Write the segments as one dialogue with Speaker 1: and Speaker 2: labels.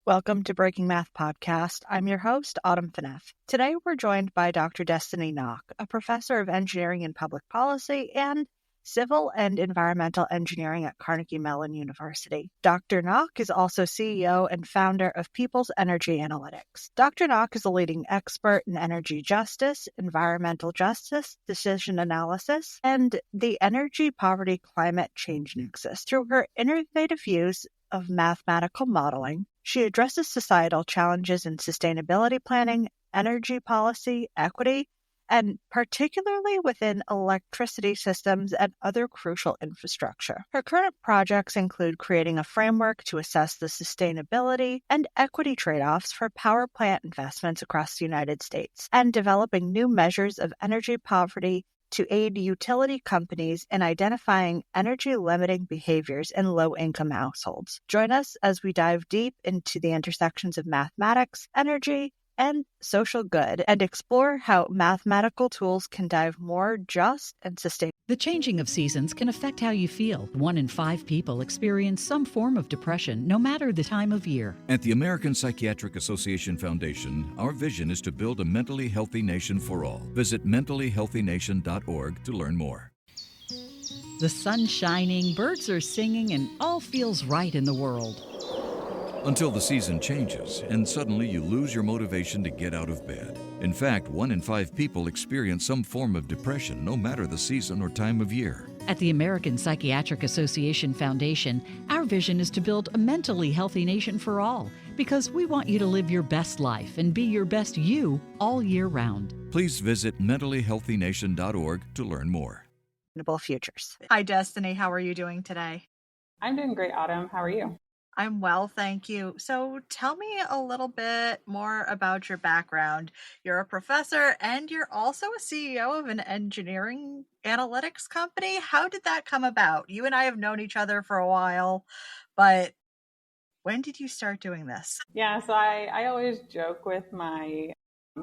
Speaker 1: Welcome to Breaking Math Podcast. I'm your host, Autumn. Today we're joined by Dr. Destine Nock, a professor of engineering and public policy and civil and environmental engineering at Carnegie Mellon University. Dr. Nock is also CEO and founder of People's Energy Analytics. Dr. Nock is a leading expert in energy justice, environmental justice, decision analysis, and the energy poverty climate change nexus. Through her innovative use of mathematical modeling, she addresses societal challenges in sustainability planning, energy policy, equity, and particularly within electricity systems and other crucial infrastructure. Her current projects include creating a framework to assess the sustainability and equity trade-offs for power plant investments across the United States, and developing new measures of energy poverty to aid utility companies in identifying energy-limiting behaviors in low-income households. Join us as we dive deep into the intersections of mathematics, energy, and social good, and explore how mathematical tools can dive more just and sustainable.
Speaker 2: The changing of seasons can affect how you feel. 1 in 5 people experience some form of depression, no matter the time of year.
Speaker 3: At the American Psychiatric Association Foundation, our vision is to build a mentally healthy nation for all. Visit mentallyhealthynation.org to learn more.
Speaker 2: The sun's shining, birds are singing, and all feels right in the world.
Speaker 3: Until the season changes, and suddenly you lose your motivation to get out of bed. In fact, 1 in 5 people experience some form of depression, no matter the season or time of year.
Speaker 2: At the American Psychiatric Association Foundation, our vision is to build a mentally healthy nation for all, because we want you to live your best life and be your best you all year round.
Speaker 3: Please visit mentallyhealthynation.org to learn more.
Speaker 1: Futures. Hi, Destiny. How are you doing today?
Speaker 4: I'm doing great, Autumn. How are you?
Speaker 1: I'm well, thank you. So tell me a little bit more about your background. You're a professor and you're also a CEO of an engineering analytics company. How did that come about? You and I have known each other for a while, but when did you start doing this?
Speaker 4: Yeah, so I always joke with my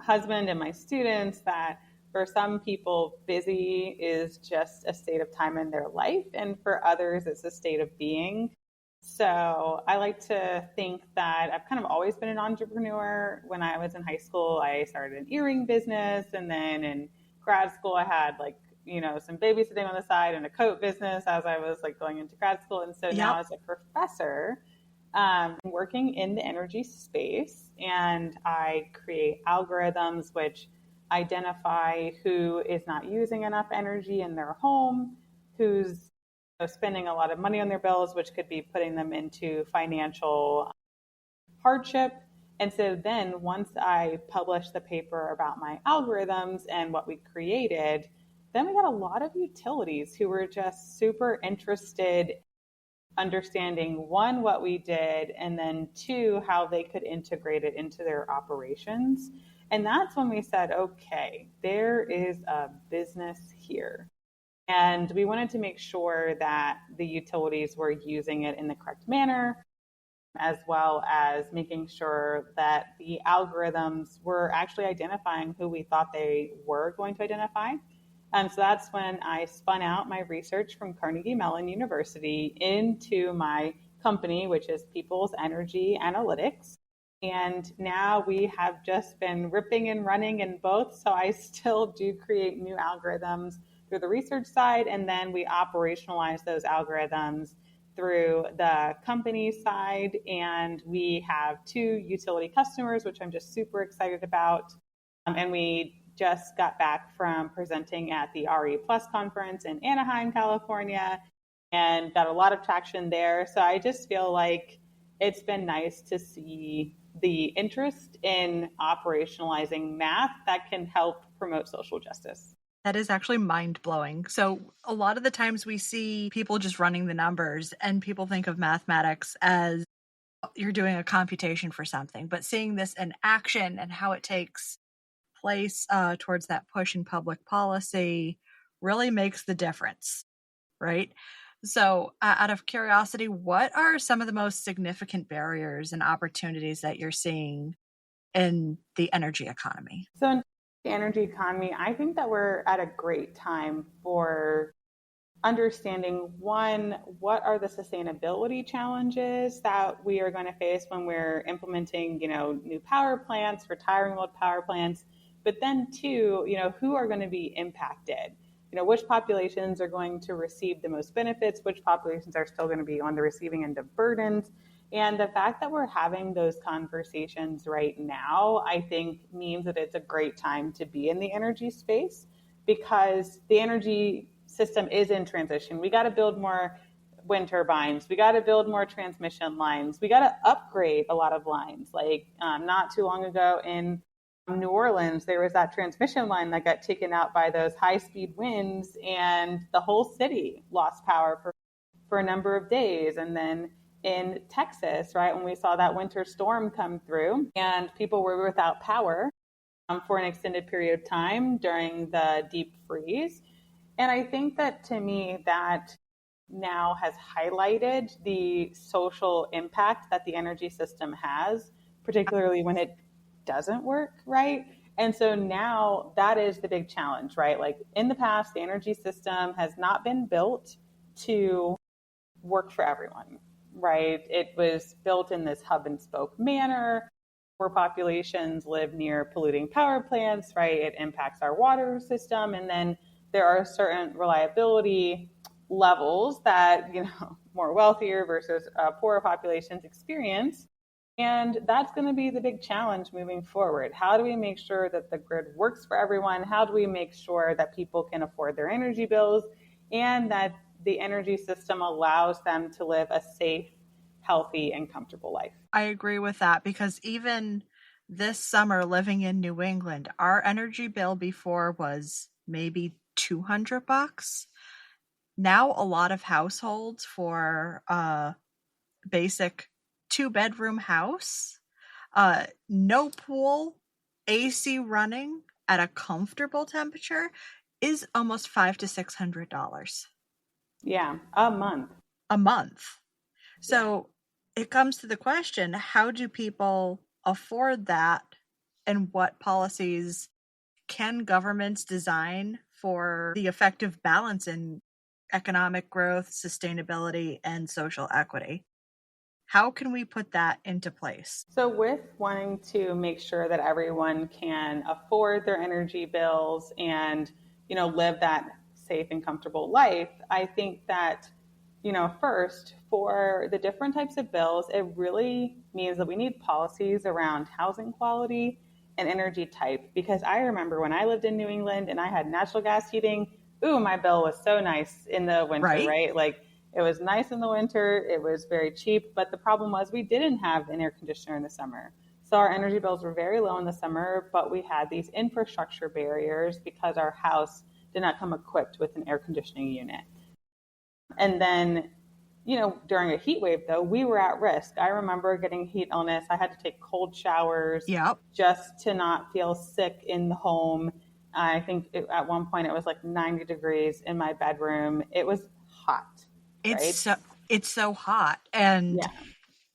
Speaker 4: husband and my students that for some people, busy is just a state of time in their life, and for others, it's a state of being. So I like to think that I've kind of always been an entrepreneur. When I was in high school, I started an earring business. And then in grad school, I had some babysitting on the side and a coat business as I was going into grad school. And so now as a professor, I'm working in the energy space, and I create algorithms which identify who is not using enough energy in their home, who's spending a lot of money on their bills, which could be putting them into financial hardship. And so then once I published the paper about my algorithms and what we created, then we got a lot of utilities who were just super interested in understanding, 1, what we did, and then 2, how they could integrate it into their operations. And that's when we said, okay, there is a business here. And we wanted to make sure that the utilities were using it in the correct manner, as well as making sure that the algorithms were actually identifying who we thought they were going to identify. And so that's when I spun out my research from Carnegie Mellon University into my company, which is People's Energy Analytics. And now we have just been ripping and running in both. So I still do create new algorithms through the research side, and then we operationalize those algorithms through the company side. And we have 2 utility customers, which I'm just super excited about. And we just got back from presenting at the RE Plus conference in Anaheim, California, and got a lot of traction there. So I just feel like it's been nice to see the interest in operationalizing math that can help promote social justice.
Speaker 1: That is actually mind-blowing. So a lot of the times we see people just running the numbers, and people think of mathematics as you're doing a computation for something, but seeing this in action and how it takes place towards that push in public policy really makes the difference, right? So out of curiosity, what are some of the most significant barriers and opportunities that you're seeing in the energy economy?
Speaker 4: So in the energy economy, I think that we're at a great time for understanding, one, what are the sustainability challenges that we are going to face when we're implementing, new power plants, retiring old power plants, but then two, who are going to be impacted? Which populations are going to receive the most benefits, which populations are still going to be on the receiving end of burdens. And the fact that we're having those conversations right now, I think means that it's a great time to be in the energy space, because the energy system is in transition. We got to build more wind turbines. We got to build more transmission lines. We got to upgrade a lot of lines. Like not too long ago in New Orleans, there was that transmission line that got taken out by those high-speed winds, and the whole city lost power for a number of days. And then in Texas, right, when we saw that winter storm come through and people were without power for an extended period of time during the deep freeze. And I think that, to me, that now has highlighted the social impact that the energy system has, particularly when it doesn't work, right? And so now that is the big challenge, right? Like in the past, the energy system has not been built to work for everyone, right? It was built in this hub and spoke manner. Poor populations live near polluting power plants, right? It impacts our water system. And then there are certain reliability levels that, more wealthier versus poorer populations experience. And that's going to be the big challenge moving forward. How do we make sure that the grid works for everyone? How do we make sure that people can afford their energy bills and that the energy system allows them to live a safe, healthy, and comfortable life?
Speaker 1: I agree with that, because even this summer living in New England, our energy bill before was maybe $200. Now a lot of households for a basic 2-bedroom house, no pool, AC running at a comfortable temperature is almost $500 to $600.
Speaker 4: Yeah, a month.
Speaker 1: A month. So it comes to the question, how do people afford that, and what policies can governments design for the effective balance in economic growth, sustainability, and social equity? How can we put that into place?
Speaker 4: So with wanting to make sure that everyone can afford their energy bills and, live that safe and comfortable life, I think that, first, for the different types of bills, it really means that we need policies around housing quality and energy type. Because I remember when I lived in New England and I had natural gas heating, my bill was so nice in the winter, right? Like it was nice in the winter, it was very cheap, but the problem was we didn't have an air conditioner in the summer. So our energy bills were very low in the summer, but we had these infrastructure barriers because our house did not come equipped with an air conditioning unit. And then, during a heat wave, though, we were at risk. I remember getting heat illness. I had to take cold showers just to not feel sick in the home. I think at one point it was like 90 degrees in my bedroom. It was hot.
Speaker 1: It's so hot. And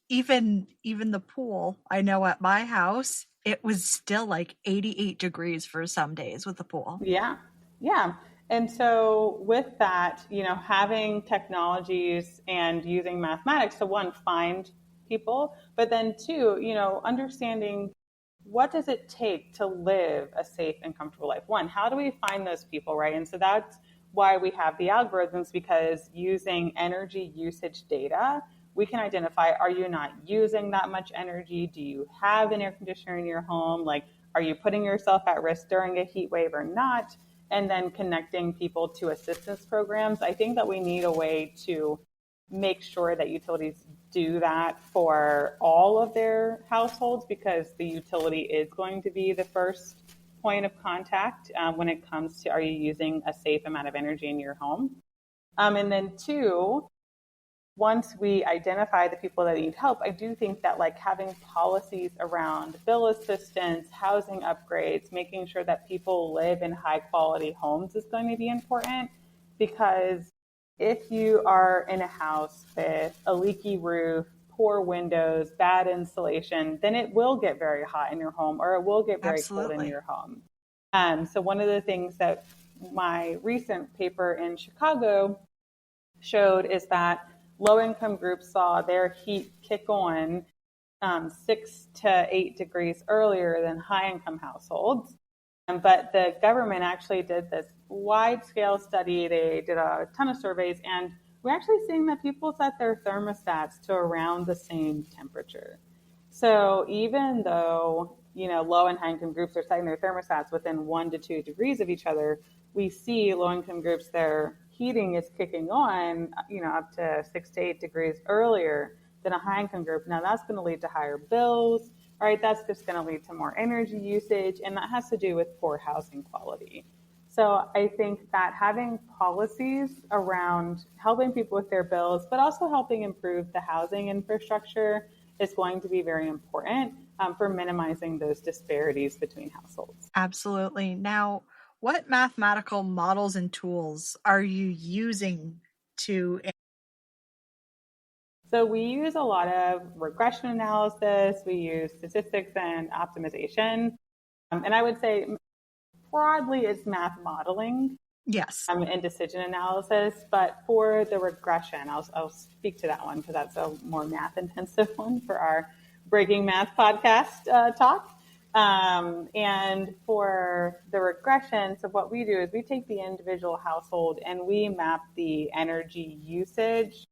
Speaker 1: even the pool, I know at my house, it was still like 88 degrees for some days with the pool.
Speaker 4: Yeah. And so with that, having technologies and using mathematics to, one, find people, but then two, understanding what does it take to live a safe and comfortable life? One, how do we find those people, right? And so that's why we have the algorithms, because using energy usage data, we can identify, are you not using that much energy? Do you have an air conditioner in your home? Like, are you putting yourself at risk during a heat wave or not? And then connecting people to assistance programs. I think that we need a way to make sure that utilities do that for all of their households, because the utility is going to be the first point of contact when it comes to, are you using a safe amount of energy in your home? And then two, once we identify the people that need help, I do think that having policies around bill assistance, housing upgrades, making sure that people live in high quality homes is going to be important. Because if you are in a house with a leaky roof, poor windows, bad insulation, then it will get very hot in your home, or it will get very cold in your home. So one of the things that my recent paper in Chicago showed is that low-income groups saw their heat kick on 6 to 8 degrees earlier than high-income households. But the government actually did this wide-scale study. They did a ton of surveys, and we're actually seeing that people set their thermostats to around the same temperature. So even though, low and high income groups are setting their thermostats within 1 to 2 degrees of each other, we see low income groups, their heating is kicking on, up to 6 to 8 degrees earlier than a high income group. Now that's going to lead to higher bills, right? That's just going to lead to more energy usage, and that has to do with poor housing quality. So I think that having policies around helping people with their bills, but also helping improve the housing infrastructure is going to be very important for minimizing those disparities between households.
Speaker 1: Absolutely. Now, what mathematical models and tools are you using to?
Speaker 4: So we use a lot of regression analysis, we use statistics and optimization. And I would say broadly it's math modeling.
Speaker 1: Yes.
Speaker 4: And decision analysis. But for the regression, I'll speak to that one because that's a more math intensive one for our Breaking Math podcast talk. And for the regression, so what we do is we take the individual household and we map the energy usage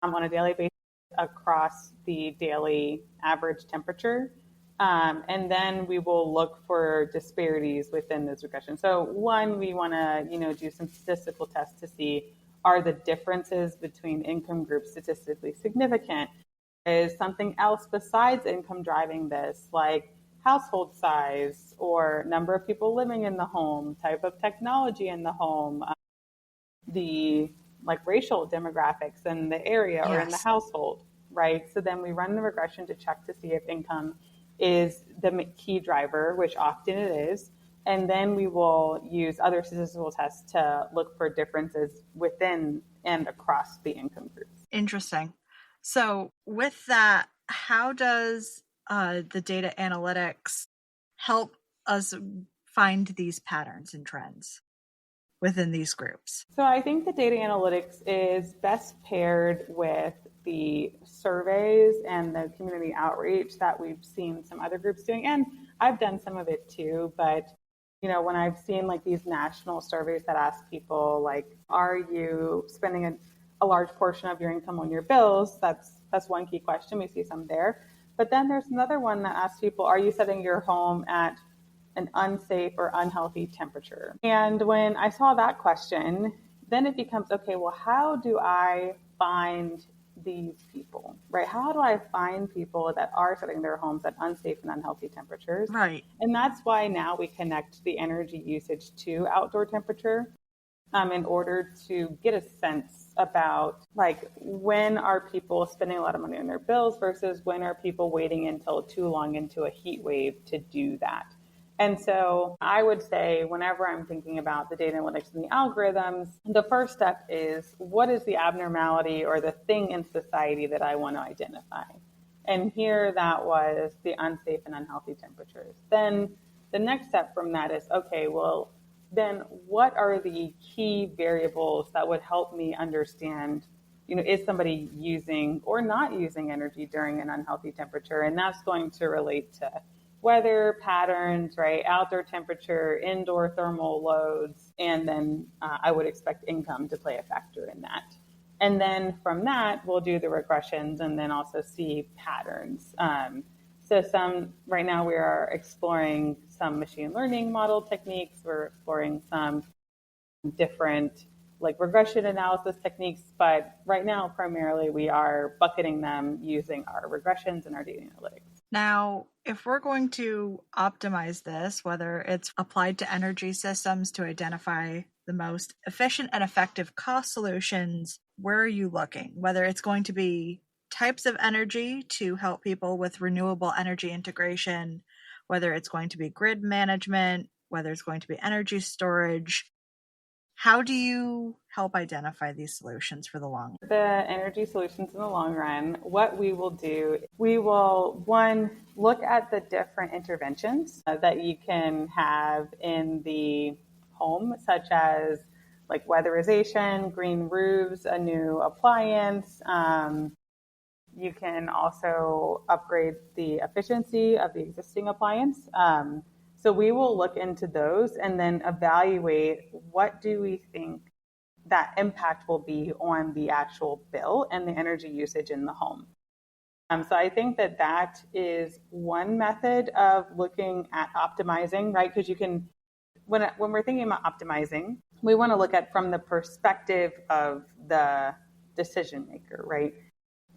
Speaker 4: on a daily basis across the daily average temperature. And then we will look for disparities within those regressions. So one, we want to, do some statistical tests to see, are the differences between income groups statistically significant? Is something else besides income driving this, like household size or number of people living in the home, type of technology in the home, the racial demographics in the area or in the household, right? So then we run the regression to check to see if income is the key driver, which often it is. And then we will use other statistical tests to look for differences within and across the income groups.
Speaker 1: Interesting. So with that, how does the data analytics help us find these patterns and trends within these groups?
Speaker 4: So I think the data analytics is best paired with the surveys and the community outreach that we've seen some other groups doing. And I've done some of it too, but when I've seen these national surveys that ask people are you spending a large portion of your income on your bills? That's one key question. We see some there. But then there's another one that asks people, are you setting your home at an unsafe or unhealthy temperature? And when I saw that question, then it becomes, okay, well, how do I find these people, right? How do I find people that are setting their homes at unsafe and unhealthy temperatures?
Speaker 1: Right.
Speaker 4: And that's why now we connect the energy usage to outdoor temperature in order to get a sense about when are people spending a lot of money on their bills versus when are people waiting until too long into a heat wave to do that. And so I would say whenever I'm thinking about the data analytics and the algorithms, the first step is what is the abnormality or the thing in society that I want to identify? And here that was the unsafe and unhealthy temperatures. Then the next step from that is, okay, well, then what are the key variables that would help me understand, is somebody using or not using energy during an unhealthy temperature? And that's going to relate to weather patterns, right? Outdoor temperature, indoor thermal loads, and then I would expect income to play a factor in that. And then from that, we'll do the regressions and then also see patterns. So right now we are exploring some machine learning model techniques. We're exploring some different regression analysis techniques, but right now primarily we are bucketing them using our regressions and our data analytics.
Speaker 1: Now, if we're going to optimize this, whether it's applied to energy systems to identify the most efficient and effective cost solutions, where are you looking? Whether it's going to be types of energy to help people with renewable energy integration, whether it's going to be grid management, whether it's going to be energy storage. How do you help identify these solutions for the long run?
Speaker 4: The energy solutions in the long run, what we will do, we will, one, look at the different interventions that you can have in the home, such as like weatherization, green roofs, a new appliance. You can also upgrade the efficiency of the existing appliance. So we will look into those and then evaluate what do we think that impact will be on the actual bill and the energy usage in the home. So I think that that is one method of looking at optimizing, right? Because you can, when we're thinking about optimizing, we want to look at from the perspective of the decision maker, right?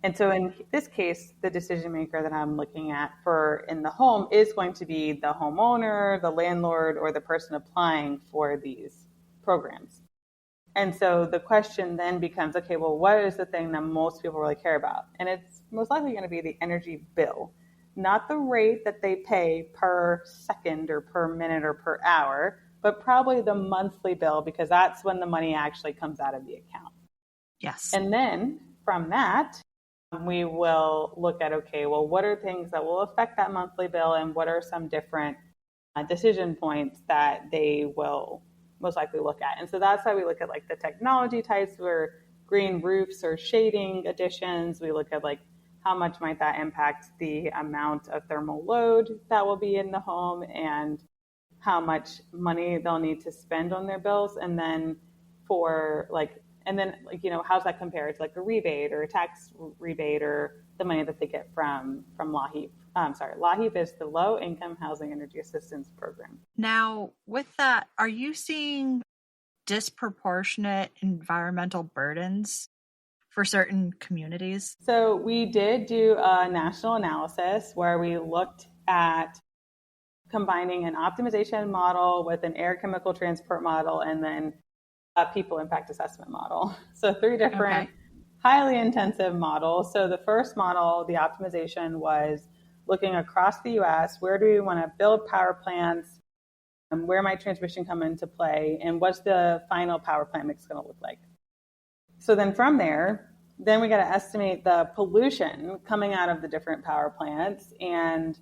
Speaker 4: And so in this case, the decision maker that I'm looking at for in the home is going to be the homeowner, the landlord, or the person applying for these programs. And so the question then becomes, okay, well, what is the thing that most people really care about? And it's most likely going to be the energy bill, not the rate that they pay per second or per minute or per hour, but probably the monthly bill, because that's when the money actually comes out of the account.
Speaker 1: Yes.
Speaker 4: And then from that, we will look at, okay, well, what are things that will affect that monthly bill, and what are some different decision points that they will most likely look at. And so that's how we look at like the technology types, where green roofs or shading additions. We look at like how much might that impact the amount of thermal load that will be in the home, and how much money they'll need to spend on their bills. And then how's that compared to like a rebate or a tax rebate or the money that they get from LAHEAP. LAHEAP is the Low Income Housing Energy Assistance Program.
Speaker 1: Now, with that, are you seeing disproportionate environmental burdens for certain communities?
Speaker 4: So we did do a national analysis where we looked at combining an optimization model with an air chemical transport model and then a people impact assessment model. So 3 different highly intensive models. So the first model, the optimization, was looking across the US, where do we want to build power plants, and where might transmission come into play, and what's the final power plant mix going to look like? So then from there, then we got to estimate the pollution coming out of the different power plants, and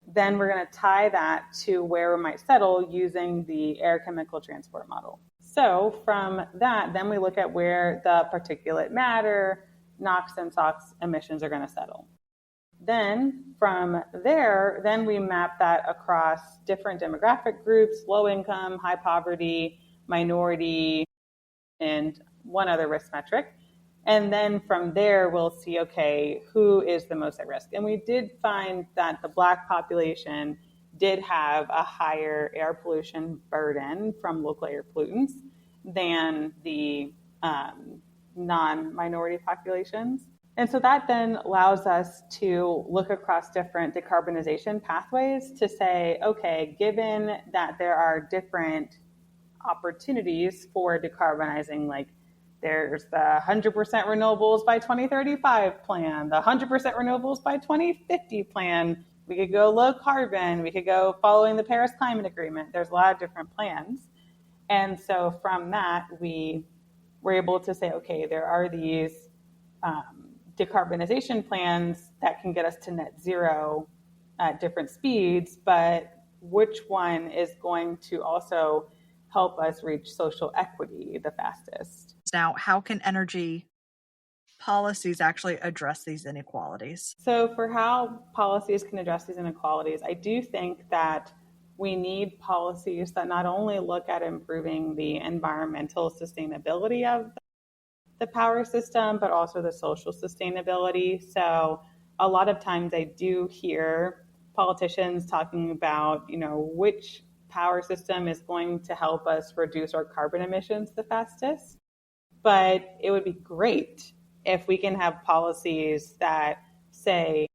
Speaker 4: then we're going to tie that to where we might settle using the air chemical transport model. So from that, then we look at where the particulate matter, NOx and SOx emissions are going to settle. Then from there, then we map that across different demographic groups: low income, high poverty, minority, and one other risk metric. And then from there, we'll see, okay, who is the most at risk? And we did find that the Black population did have a higher air pollution burden from local air pollutants than the non-minority populations. And so that then allows us to look across different decarbonization pathways to say, okay, given that there are different opportunities for decarbonizing, like there's the 100% renewables by 2035 plan, the 100% renewables by 2050 plan. We could go low carbon. We could go following the Paris Climate Agreement. There's a lot of different plans. And so from that, we were able to say, okay, there are these decarbonization plans that can get us to net zero at different speeds, but which one is going to also help us reach social equity the fastest?
Speaker 1: Now, how can energy policies actually address these inequalities?
Speaker 4: So for how policies can address these inequalities, I do think that we need policies that not only look at improving the environmental sustainability of the power system, but also the social sustainability. So a lot of times I do hear politicians talking about, which power system is going to help us reduce our carbon emissions the fastest. But it would be great if we can have policies that say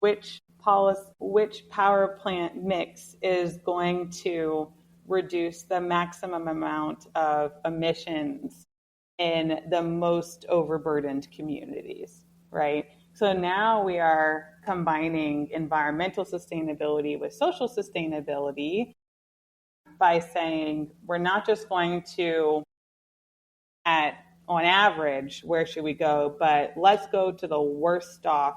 Speaker 4: which power plant mix is going to reduce the maximum amount of emissions in the most overburdened communities, right? So now we are combining environmental sustainability with social sustainability by saying we're not just going to, on average, where should we go, but let's go to the worst off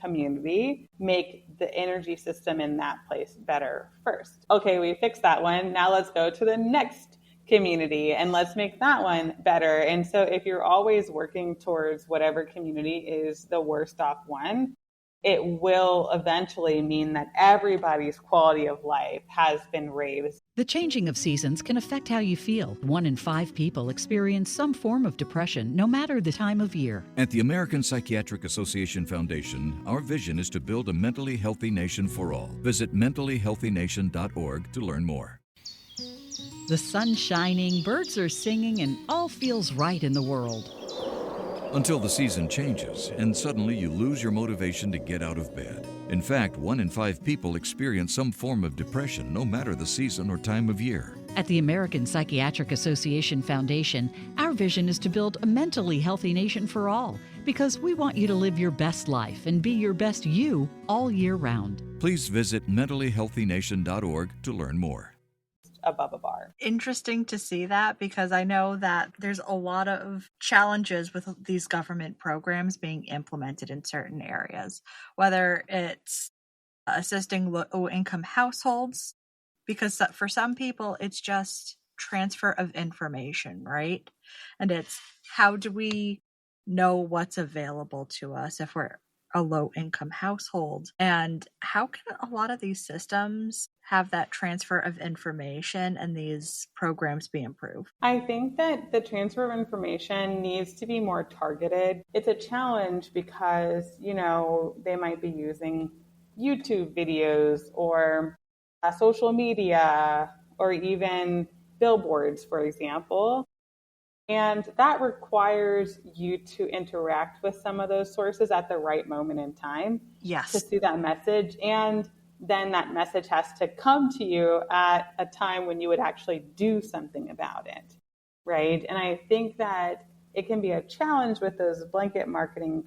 Speaker 4: community, make the energy system in that place better first. Okay, we fixed that one. Now let's go to the next community and let's make that one better. And so if you're always working towards whatever community is the worst off one, it will eventually mean that everybody's quality of life has been raised.
Speaker 2: The changing of seasons can affect how you feel. 1 in 5 people experience some form of depression, no matter the time of year.
Speaker 3: At the American Psychiatric Association Foundation, our vision is to build a mentally healthy nation for all. Visit mentallyhealthynation.org to learn more.
Speaker 2: The sun's shining, birds are singing, and all feels right in the world.
Speaker 3: Until the season changes, and suddenly you lose your motivation to get out of bed. In fact, 1 in 5 people experience some form of depression, no matter the season or time of year.
Speaker 2: At the American Psychiatric Association Foundation, our vision is to build a mentally healthy nation for all, because we want you to live your best life and be your best you all year round.
Speaker 3: Please visit mentallyhealthynation.org to learn more.
Speaker 4: Above a bar.
Speaker 1: Interesting to see that, because I know that there's a lot of challenges with these government programs being implemented in certain areas, whether it's assisting low-income households, because for some people it's just transfer of information, right? And it's how do we know what's available to us if we're a low-income household, and how can a lot of these systems have that transfer of information and these programs be improved?
Speaker 4: I think that the transfer of information needs to be more targeted. It's a challenge because, they might be using YouTube videos or social media or even billboards, for example. And that requires you to interact with some of those sources at the right moment in time.
Speaker 1: Yes.
Speaker 4: To see that message. And then that message has to come to you at a time when you would actually do something about it, right? And I think that it can be a challenge with those blanket marketing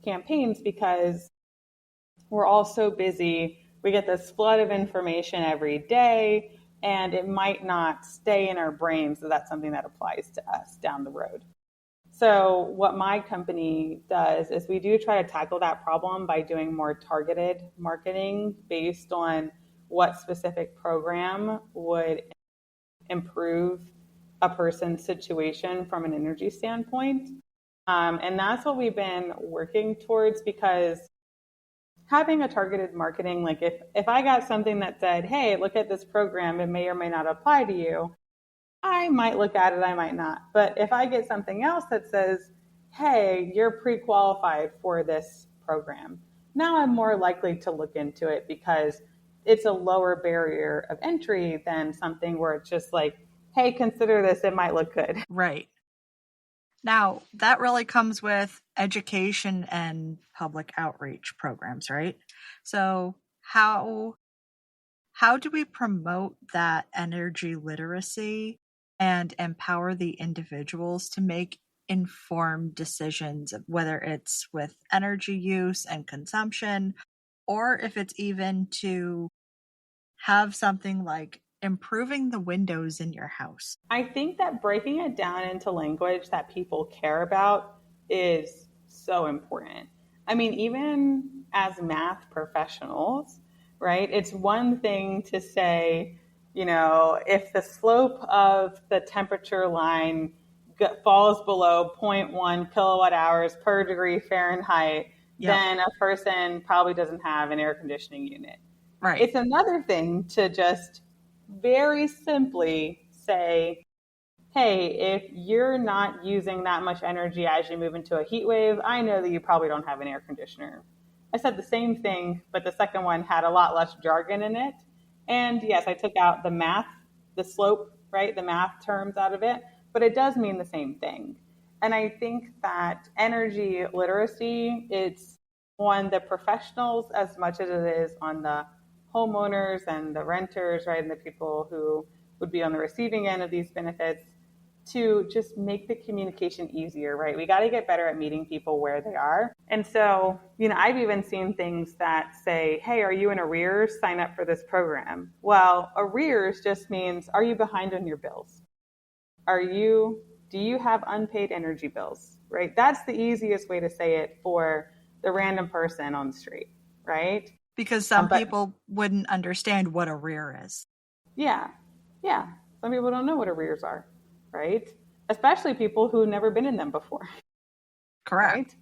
Speaker 4: campaigns because we're all so busy. We get this flood of information every day, and it might not stay in our brains that that's something that applies to us down the road. So what my company does is we do try to tackle that problem by doing more targeted marketing based on what specific program would improve a person's situation from an energy standpoint. And that's what we've been working towards, because having a targeted marketing, like if I got something that said, hey, look at this program, it may or may not apply to you, I might look at it, I might not. But if I get something else that says, hey, you're pre-qualified for this program, now I'm more likely to look into it because it's a lower barrier of entry than something where it's just like, hey, consider this, it might look good.
Speaker 1: Right. Now, that really comes with education and public outreach programs, right? So how do we promote that energy literacy and empower the individuals to make informed decisions, whether it's with energy use and consumption, or if it's even to have something like improving the windows in your house?
Speaker 4: I think that breaking it down into language that people care about is so important. I mean, even as math professionals, right? It's one thing to say, if the slope of the temperature line falls below 0.1 kilowatt hours per degree Fahrenheit, then a person probably doesn't have an air conditioning unit.
Speaker 1: Right.
Speaker 4: It's another thing to just very simply say, hey, if you're not using that much energy as you move into a heat wave, I know that you probably don't have an air conditioner. I said the same thing, but the second one had a lot less jargon in it. And yes, I took out the math, the slope, right, the math terms out of it, but it does mean the same thing. And I think that energy literacy, it's on the professionals as much as it is on the homeowners and the renters, right, and the people who would be on the receiving end of these benefits, to just make the communication easier, right? We got to get better at meeting people where they are. And so, I've even seen things that say, hey, are you in arrears? Sign up for this program. Well, arrears just means, are you behind on your bills? Do you have unpaid energy bills, right? That's the easiest way to say it for the random person on the street, right?
Speaker 1: Because some people wouldn't understand what arrear is.
Speaker 4: Yeah. Some people don't know what arrears are, right? Especially people who've never been in them before.
Speaker 1: Correct.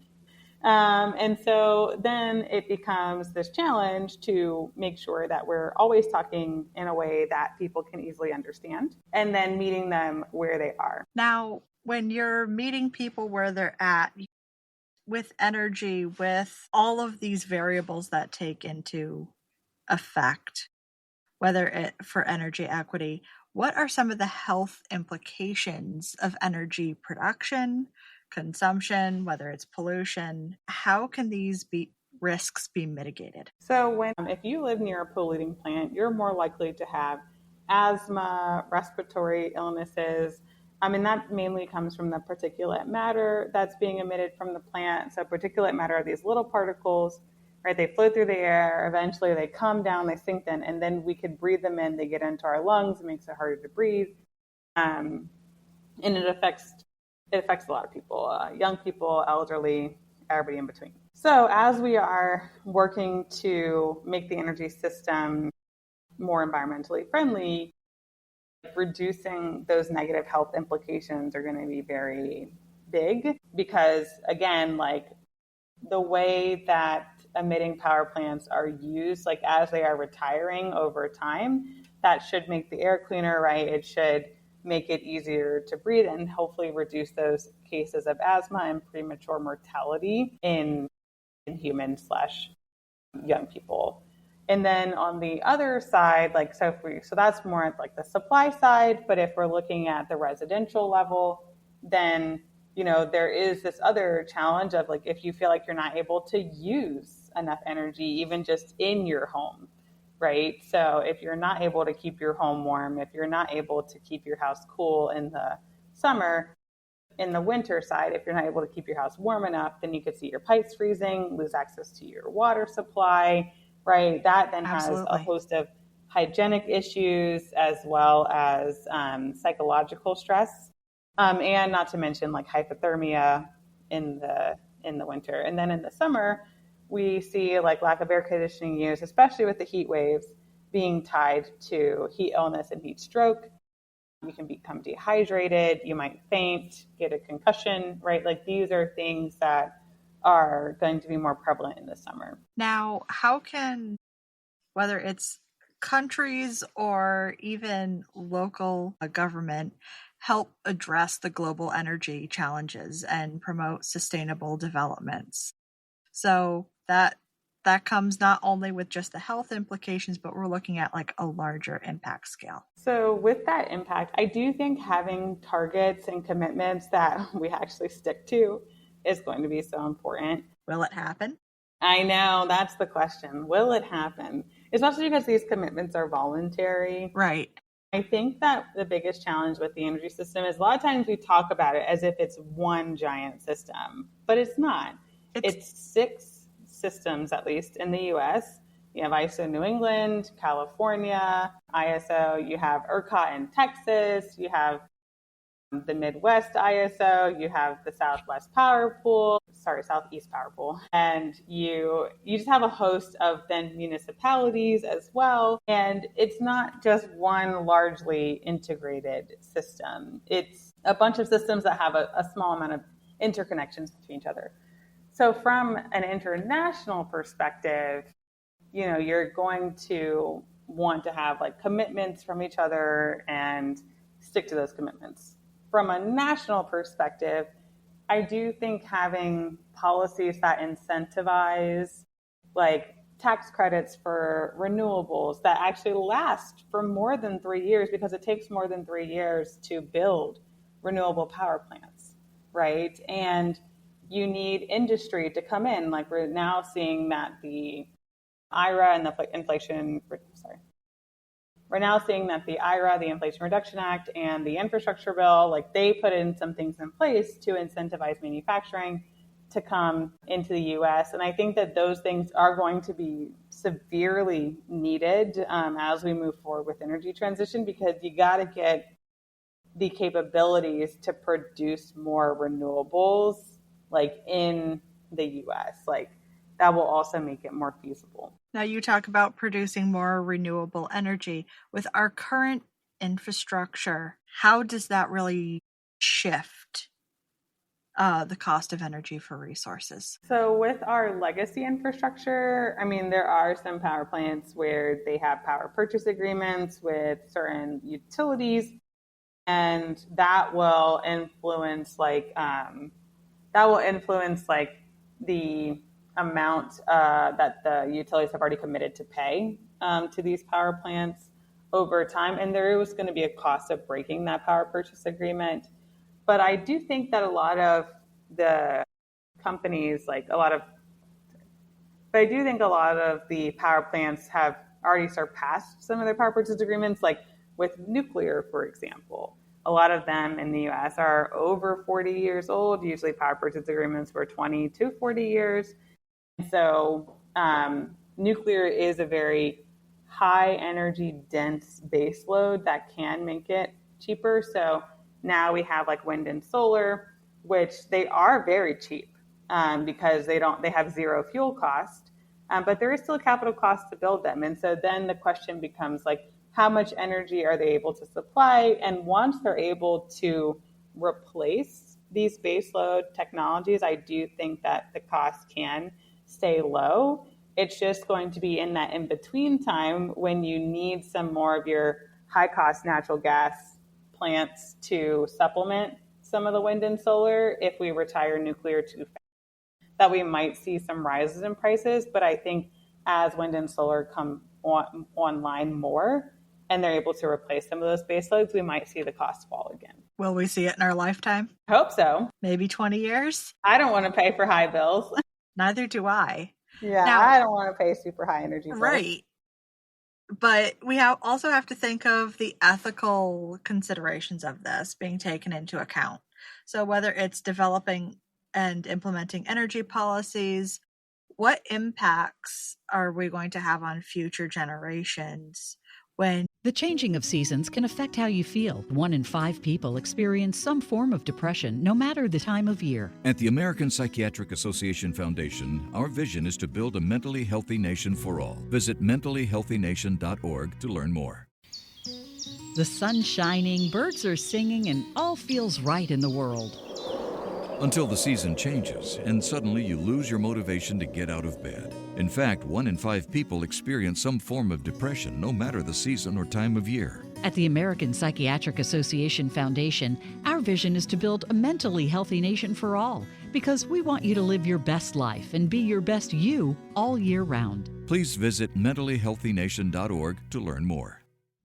Speaker 4: Right? And so then it becomes this challenge to make sure that we're always talking in a way that people can easily understand and then meeting them where they are.
Speaker 1: Now, when you're meeting people where they're at with energy, with all of these variables that take into effect, whether it for energy equity, what are some of the health implications of energy production, consumption, whether it's pollution? How can these risks be mitigated?
Speaker 4: So if you live near a polluting plant, you're more likely to have asthma, respiratory illnesses. That mainly comes from the particulate matter that's being emitted from the plant. So particulate matter are these little particles, right? They float through the air. Eventually they come down, they sink in, and then we could breathe them in. They get into our lungs. It makes it harder to breathe. And it affects a lot of people, young people, elderly, everybody in between. So as we are working to make the energy system more environmentally friendly, reducing those negative health implications are going to be very big because, again, like the way that emitting power plants are used, like as they are retiring over time, that should make the air cleaner, right? It should make it easier to breathe and hopefully reduce those cases of asthma and premature mortality in humans / young people. And then on the other side, so that's more like the supply side. But if we're looking at the residential level, then, there is this other challenge of like, if you feel like you're not able to use enough energy, even just in your home, right? So if you're not able to keep your home warm, if you're not able to keep your house cool in the summer, in the winter side, if you're not able to keep your house warm enough, then you could see your pipes freezing, lose access to your water supply, right? That then
Speaker 1: Absolutely.
Speaker 4: has a host of hygienic issues as well as psychological stress, and not to mention like hypothermia in the winter. And then in the summer, we see like lack of air conditioning use, especially with the heat waves being tied to heat illness and heat stroke. You can become dehydrated, you might faint, get a concussion, right? Like these are things that are going to be more prevalent in the summer.
Speaker 1: Now, how can, whether it's countries or even local government, help address the global energy challenges and promote sustainable developments? So that comes not only with just the health implications, but we're looking at like a larger impact scale.
Speaker 4: So with that impact, I do think having targets and commitments that we actually stick to is going to be so important.
Speaker 1: Will it happen?
Speaker 4: I know, that's the question. Will it happen? Especially because these commitments are voluntary.
Speaker 1: Right.
Speaker 4: I think that the biggest challenge with the energy system is a lot of times we talk about it as if it's one giant system, but it's not. It's 6 systems, at least in the US. You have ISO New England, California, ISO, you have ERCOT in Texas, you have the Midwest ISO, you have the Southeast Power Pool, and you just have a host of then municipalities as well. And it's not just one largely integrated system. It's a bunch of systems that have a small amount of interconnections between each other. So from an international perspective, you're going to want to have like commitments from each other and stick to those commitments. From a national perspective, I do think having policies that incentivize like tax credits for renewables that actually last for more than 3 years, because it takes more than 3 years to build renewable power plants, right? And you need industry to come in. Like we're now seeing that the IRA and the We're now seeing that the IRA, the Inflation Reduction Act, and the infrastructure bill, like they put in some things in place to incentivize manufacturing to come into the U.S. And I think that those things are going to be severely needed as we move forward with energy transition, because you got to get the capabilities to produce more renewables like in the U.S. Like that will also make it more feasible.
Speaker 1: Now you talk about producing more renewable energy. With our current infrastructure, how does that really shift the cost of energy for resources?
Speaker 4: So with our legacy infrastructure, I mean, there are some power plants where they have power purchase agreements with certain utilities, and that will influence the amount that the utilities have already committed to pay to these power plants over time. And there is going to be a cost of breaking that power purchase agreement. But I do think that a lot of the companies, but I do think a lot of the power plants have already surpassed some of their power purchase agreements, like with nuclear, for example. A lot of them in the US are over 40 years old. Usually power purchase agreements were 20 to 40 years. So nuclear is a very high energy dense base load that can make it cheaper. So now we have like wind and solar, which they are very cheap because they have zero fuel cost, but there is still a capital cost to build them. And so then the question becomes like, how much energy are they able to supply? And once they're able to replace these baseload technologies, I do think that the cost can stay low. It's just going to be in that in-between time when you need some more of your high-cost natural gas plants to supplement some of the wind and solar if we retire nuclear too fast, that we might see some rises in prices. But I think as wind and solar come online more and they're able to replace some of those baseloads, we might see the cost fall again.
Speaker 1: Will we see it in our lifetime?
Speaker 4: I hope so.
Speaker 1: Maybe 20 years?
Speaker 4: I don't want to pay for high bills.
Speaker 1: Neither do I.
Speaker 4: Yeah, now, I don't want to pay super high energy bills.
Speaker 1: Right. But we also have to think of the ethical considerations of this being taken into account. So whether it's developing and implementing energy policies, what impacts are we going to have on future generations when
Speaker 2: the changing of seasons can affect how you feel? 1 in 5 people experience some form of depression, no matter the time of year.
Speaker 3: At the American Psychiatric Association Foundation, our vision is to build a mentally healthy nation for all. Visit mentallyhealthynation.org to learn more.
Speaker 2: The sun's shining, birds are singing, and all feels right in the world.
Speaker 3: Until the season changes, and suddenly you lose your motivation to get out of bed. In fact, 1 in 5 people experience some form of depression, no matter the season or time of year.
Speaker 2: At the American Psychiatric Association Foundation, our vision is to build a mentally healthy nation for all, because we want you to live your best life and be your best you all year round.
Speaker 3: Please visit mentallyhealthynation.org to learn more.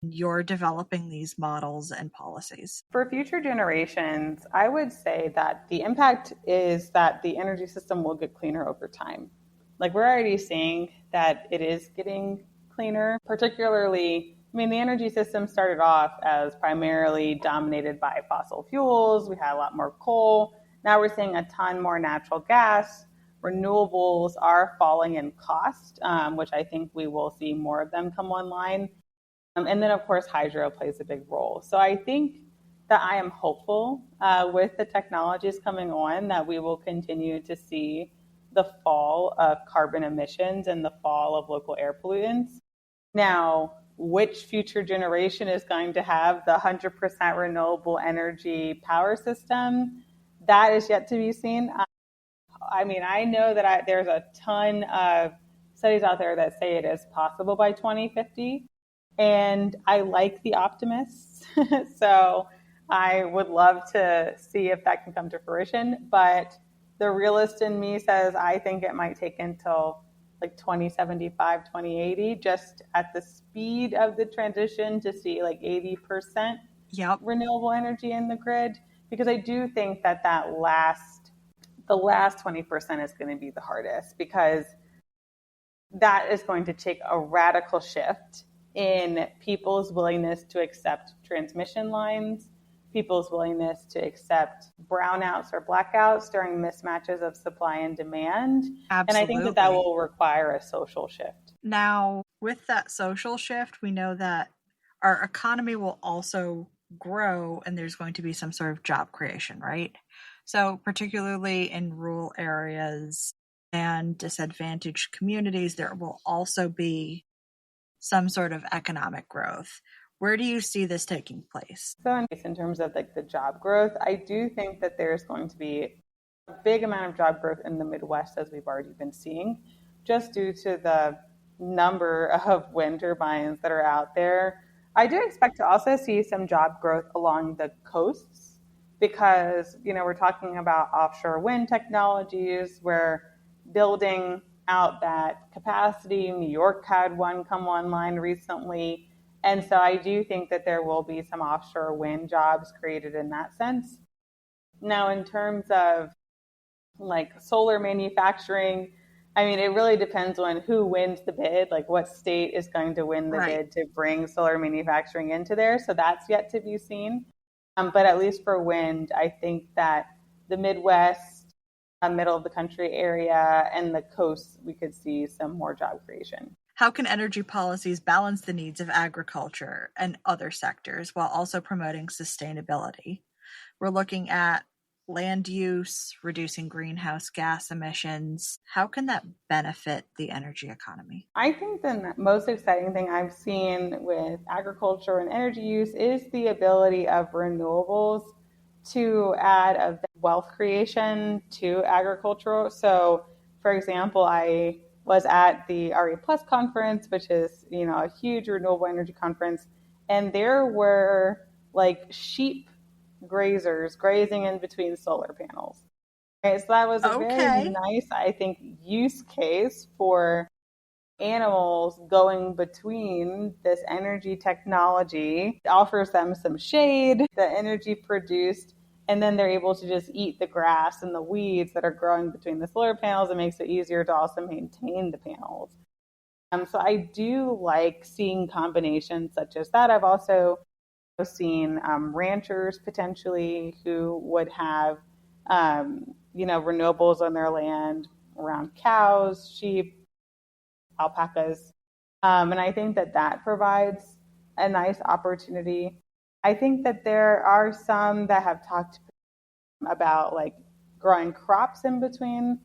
Speaker 1: You're developing these models and policies?
Speaker 4: For future generations, I would say that the impact is that the energy system will get cleaner over time. Like, we're already seeing that it is getting cleaner, particularly, I mean, the energy system started off as primarily dominated by fossil fuels. We had a lot more coal. Now we're seeing a ton more natural gas. Renewables are falling in cost, which I think we will see more of them come online. And then, of course, hydro plays a big role. So I think that I am hopeful with the technologies coming on that we will continue to see the fall of carbon emissions and the fall of local air pollutants. Now, which future generation is going to have the 100% renewable energy power system? That is yet to be seen. I mean, I know that there's a ton of studies out there that say it is possible by 2050. And I like the optimists. So I would love to see if that can come to fruition. But the realist in me says I think it might take until like 2075, 2080, just at the speed of the transition to see like 80% renewable energy in the grid. Because I do think that the last 20% is going to be the hardest, because that is going to take a radical shift in people's willingness to accept transmission lines, people's willingness to accept brownouts or blackouts during mismatches of supply and demand.
Speaker 1: Absolutely.
Speaker 4: And I think that will require a social shift.
Speaker 1: Now, with that social shift, we know that our economy will also grow and there's going to be some sort of job creation, right? So particularly in rural areas and disadvantaged communities, there will also be some sort of economic growth. Where do you see this taking place?
Speaker 4: So in terms of like the job growth, I do think that there's going to be a big amount of job growth in the Midwest, as we've already been seeing, just due to the number of wind turbines that are out there. I do expect to also see some job growth along the coasts because, we're talking about offshore wind technologies. We're building out that capacity. New York had one come online recently. And so I do think that there will be some offshore wind jobs created in that sense. Now, in terms of like solar manufacturing, it really depends on who wins the bid, like what state is going to win the bid to bring solar manufacturing into there. So that's yet to be seen. But at least for wind, I think that the Midwest, middle of the country area, and the coast, we could see some more job creation.
Speaker 1: How can energy policies balance the needs of agriculture and other sectors while also promoting sustainability? We're looking at land use, reducing greenhouse gas emissions. How can that benefit the energy economy?
Speaker 4: I think the most exciting thing I've seen with agriculture and energy use is the ability of renewables to add a wealth creation to agriculture. So, for example, I was at the RE Plus conference, which is, a huge renewable energy conference, and there were like sheep grazers grazing in between solar panels. Okay, so that was a very nice, I think, use case for animals going between this energy technology. It offers them some shade, the energy produced, and then they're able to just eat the grass and the weeds that are growing between the solar panels. It makes it easier to also maintain the panels. So I do like seeing combinations such as that. I've also seen ranchers potentially who would have, renewables on their land around cows, sheep, alpacas. And I think that provides a nice opportunity. I think that there are some that have talked about like growing crops in between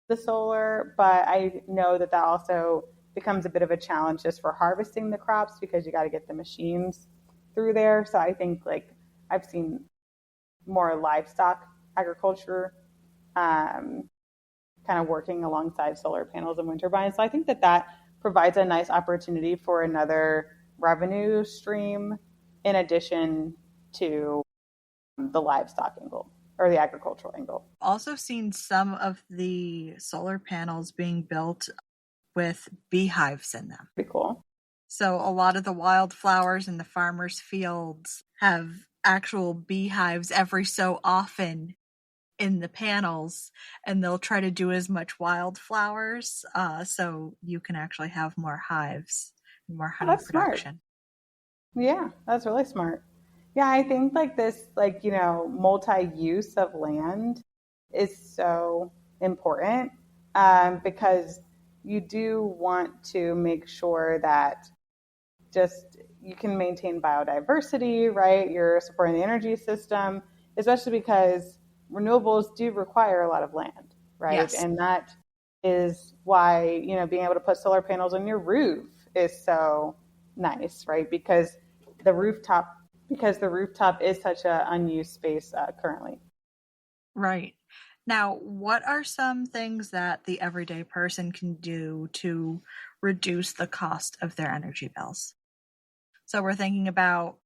Speaker 4: the solar, but I know that also becomes a bit of a challenge just for harvesting the crops because you got to get the machines through there. So I think like I've seen more livestock agriculture kind of working alongside solar panels and wind turbines. So I think that provides a nice opportunity for another revenue stream in addition to the livestock angle or the agricultural angle.
Speaker 1: Also seen some of the solar panels being built with beehives in them.
Speaker 4: Pretty cool.
Speaker 1: So a lot of the wildflowers in the farmers' fields have actual beehives every so often in the panels, and they'll try to do as much wildflowers so you can actually have more hives and more honey production.
Speaker 4: Smart. Yeah, that's really smart. Yeah, I think like this, multi-use of land is so important because you do want to make sure that just you can maintain biodiversity, right? You're supporting the energy system, especially because renewables do require a lot of land, right?
Speaker 1: Yes.
Speaker 4: And that is why, being able to put solar panels on your roof is so nice, right? Because the rooftop is such an unused space currently.
Speaker 1: Right. Now, what are some things that the everyday person can do to reduce the cost of their energy bills? So we're thinking about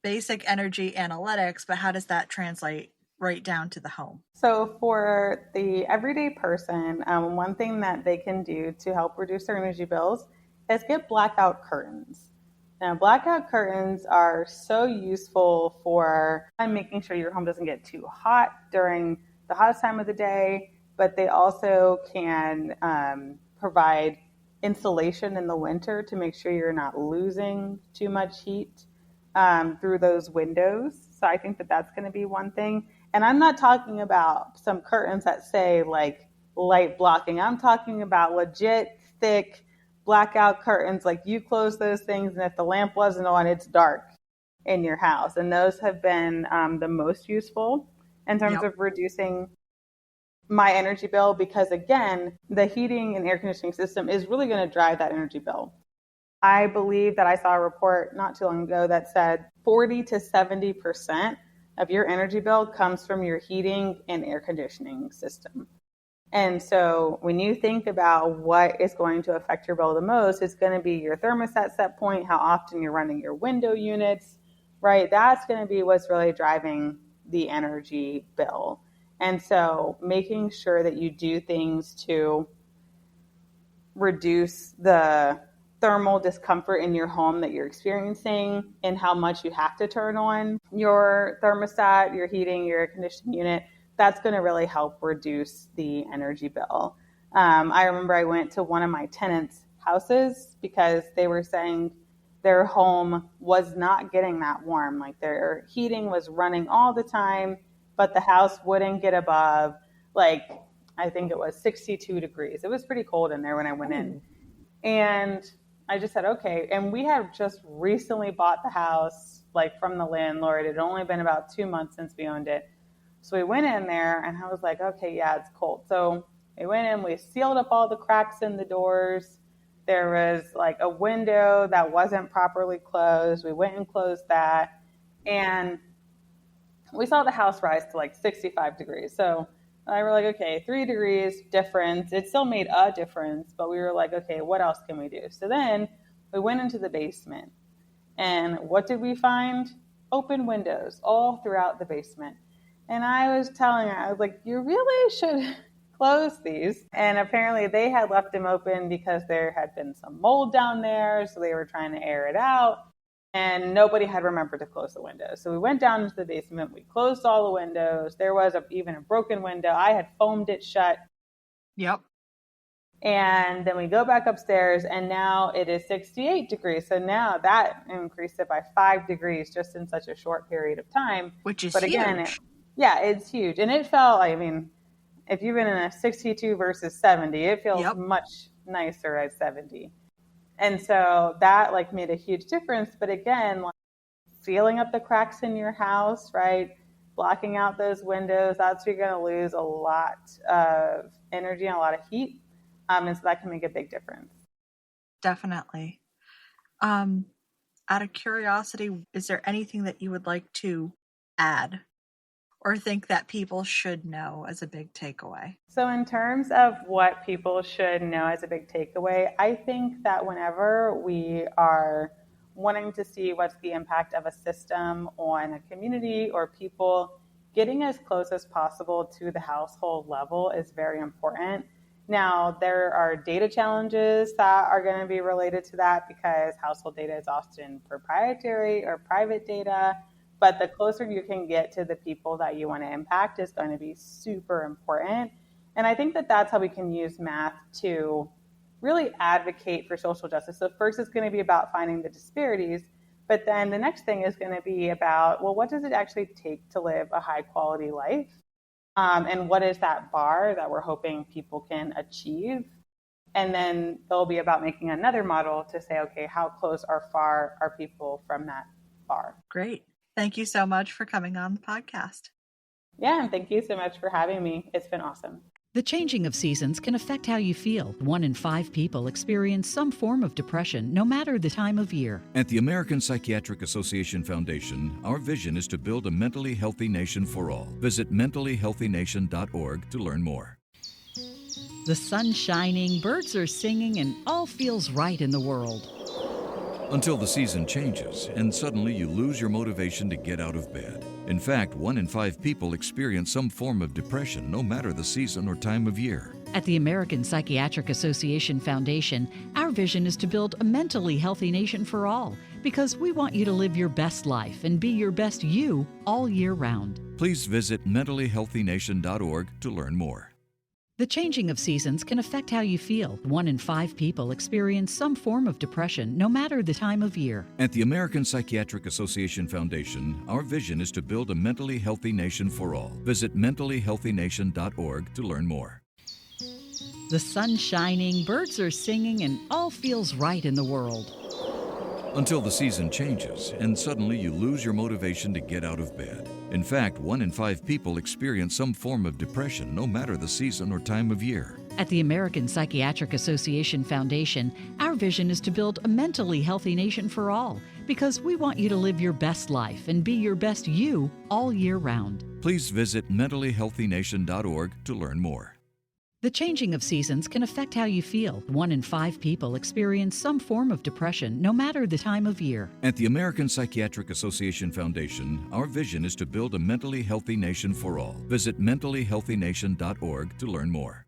Speaker 1: basic energy analytics, but how does that translate right down to the home?
Speaker 4: So for the everyday person, one thing that they can do to help reduce their energy bills is get blackout curtains. Now, blackout curtains are so useful for making sure your home doesn't get too hot during the hottest time of the day, but they also can provide insulation in the winter to make sure you're not losing too much heat through those windows. So I think that's going to be one thing. And I'm not talking about some curtains that say like light blocking. I'm talking about legit thick blackout curtains. Like you close those things, and if the lamp wasn't on, it's dark in your house. And those have been the most useful in terms of reducing my energy bill, because again, the heating and air conditioning system is really going to drive that energy bill. I believe that I saw a report not too long ago that said 40 to 70% of your energy bill comes from your heating and air conditioning system. And so when you think about what is going to affect your bill the most, it's going to be your thermostat set point, how often you're running your window units, right? That's going to be what's really driving the energy bill. And so making sure that you do things to reduce the thermal discomfort in your home that you're experiencing and how much you have to turn on your thermostat, your heating, your air conditioning unit, that's going to really help reduce the energy bill. I remember I went to one of my tenants' houses because they were saying their home was not getting that warm. Like their heating was running all the time, but the house wouldn't get above, like, I think it was 62 degrees. It was pretty cold in there when I went in. And I just said, okay. And we had just recently bought the house, like from the landlord. It had only been about 2 months since we owned it. So we went in there and I was like, okay, yeah, it's cold. So we went in, we sealed up all the cracks in the doors. There was like a window that wasn't properly closed. We went and closed that. And we saw the house rise to like 65 degrees. So I were like, okay, 3 degrees difference. It still made a difference, but we were like, okay, what else can we do? So then we went into the basement. And what did we find? Open windows all throughout the basement. And I was telling her, I was like, you really should close these. And apparently they had left them open because there had been some mold down there. So they were trying to air it out. And nobody had remembered to close the windows. So we went down into the basement. We closed all the windows. There was even a broken window. I had foamed it shut.
Speaker 1: Yep.
Speaker 4: And then we go back upstairs, and now it is 68 degrees. So now that increased it by 5 degrees just in such a short period of time.
Speaker 1: Which is
Speaker 4: but again,
Speaker 1: huge.
Speaker 4: It's huge. And it felt, I mean, if you've been in a 62 versus 70, it feels much nicer at 70. And so that like made a huge difference. But again, like sealing up the cracks in your house, right? Blocking out those windows, that's where you're going to lose a lot of energy and a lot of heat. And so that can make a big difference.
Speaker 1: Definitely. Out of curiosity, is there anything that you would like to add or think that people should know as a big takeaway?
Speaker 4: So in terms of what people should know as a big takeaway, I think that whenever we are wanting to see what's the impact of a system on a community or people, getting as close as possible to the household level is very important. Now, there are data challenges that are going to be related to that because household data is often proprietary or private data. But the closer you can get to the people that you want to impact is going to be super important. And I think that that's how we can use math to really advocate for social justice. So first it's going to be about finding the disparities, but then the next thing is going to be about, well, what does it actually take to live a high quality life? And what is that bar that we're hoping people can achieve? And then it'll be about making another model to say, okay, how close or far are people from that bar?
Speaker 1: Great. Thank you so much for coming on the podcast.
Speaker 4: Yeah, and thank you so much for having me. It's been awesome.
Speaker 2: The changing of seasons can affect how you feel. 1 in 5 people experience some form of depression, no matter the time of year.
Speaker 3: At the American Psychiatric Association Foundation, our vision is to build a mentally healthy nation for all. Visit mentallyhealthynation.org to learn more.
Speaker 2: The sun's shining, birds are singing, and all feels right in the world.
Speaker 3: Until the season changes and suddenly you lose your motivation to get out of bed. In fact, 1 in 5 people experience some form of depression, no matter the season or time of year.
Speaker 2: At the American Psychiatric Association Foundation, our vision is to build a mentally healthy nation for all, because we want you to live your best life and be your best you all year round.
Speaker 3: Please visit mentallyhealthynation.org to learn more.
Speaker 2: The changing of seasons can affect how you feel. 1 in 5 people experience some form of depression, no matter the time of year.
Speaker 3: At the American Psychiatric Association Foundation, our vision is to build a mentally healthy nation for all. Visit mentallyhealthynation.org to learn more.
Speaker 2: The sun's shining, birds are singing, and all feels right in the world.
Speaker 3: Until the season changes and suddenly you lose your motivation to get out of bed. In fact, 1 in 5 people experience some form of depression, no matter the season or time of year.
Speaker 2: At the American Psychiatric Association Foundation, our vision is to build a mentally healthy nation for all, because we want you to live your best life and be your best you all year round.
Speaker 3: Please visit mentallyhealthynation.org to learn more.
Speaker 2: The changing of seasons can affect how you feel. 1 in 5 people experience some form of depression, no matter the time of year.
Speaker 3: At the American Psychiatric Association Foundation, our vision is to build a mentally healthy nation for all. Visit mentallyhealthynation.org to learn more.